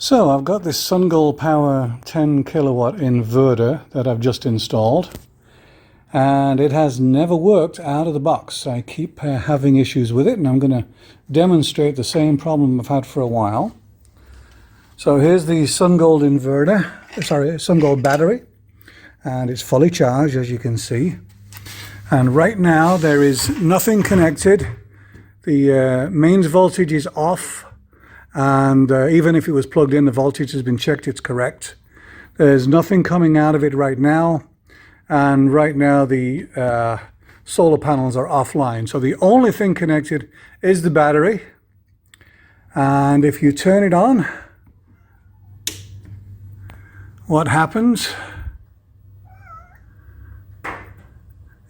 So I've got this Sungold Power 10 kilowatt inverter that I've just installed, and it has never worked out of the box. I keep having issues with it, and I'm going to demonstrate the same problem I've had for a while. So here's the Sungold Sungold battery, and it's fully charged, as you can see. And right now there is nothing connected. The mains voltage is off. And even if it was plugged in, the voltage has been checked, it's correct. There's nothing coming out of it right now, and right now the solar panels are offline. So the only thing connected is the battery, and if you turn it on, what happens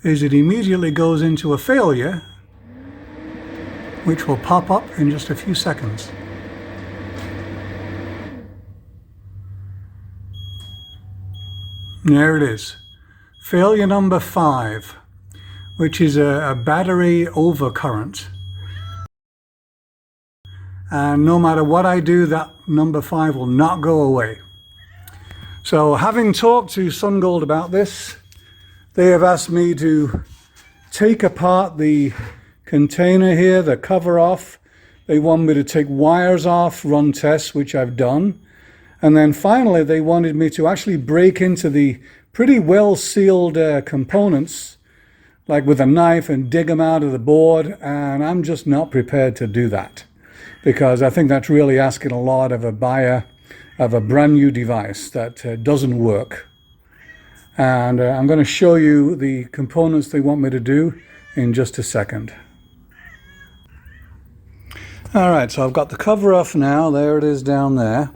is it immediately goes into a failure, which will pop up in just a few seconds. There it is, failure number 5, which is a battery overcurrent. And no matter what I do, that number 5 will not go away. So having talked to Sungold about this, they have asked me to take apart the container here, the cover off. They want me to take wires off, run tests, which I've done. And then finally, they wanted me to actually break into the pretty well-sealed components, like with a knife, and dig them out of the board. And I'm just not prepared to do that, because I think that's really asking a lot of a buyer of a brand new device that doesn't work. And I'm going to show you the components they want me to do in just a second. All right, so I've got the cover off now. There it is down there.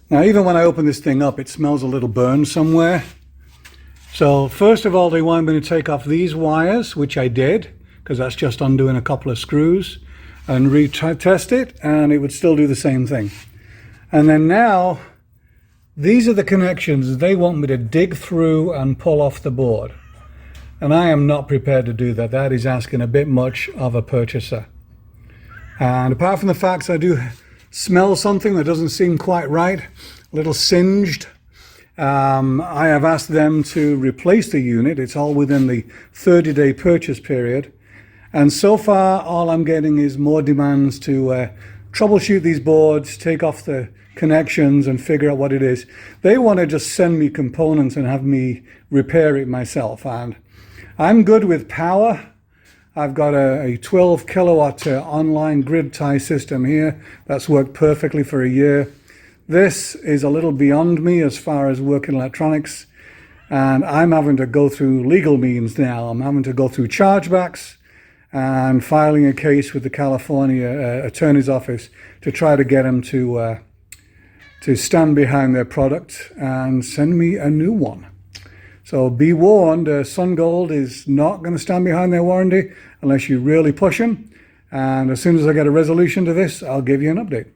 Now, even when I open this thing up, it smells a little burned somewhere. So first of all, they wanted me to take off these wires, which I did, because that's just undoing a couple of screws, and retest it, and it would still do the same thing. And then now, these are the connections they want me to dig through and pull off the board. And I am not prepared to do that. That is asking a bit much of a purchaser. And apart from the fact I do smell something that doesn't seem quite right, a little singed, I have asked them to replace the unit. It's all within the 30-day purchase period. And so far, all I'm getting is more demands to troubleshoot these boards, take off the connections and figure out what it is. They want to just send me components and have me repair it myself. And I'm good with power. I've got a 12 kilowatt online grid tie system here. That's worked perfectly for a year. This is a little beyond me as far as working electronics. And I'm having to go through legal means now. I'm having to go through chargebacks and filing a case with the California attorney's office to try to get them to stand behind their product and send me a new one. So be warned, Sungold is not going to stand behind their warranty unless you really push them. And as soon as I get a resolution to this, I'll give you an update.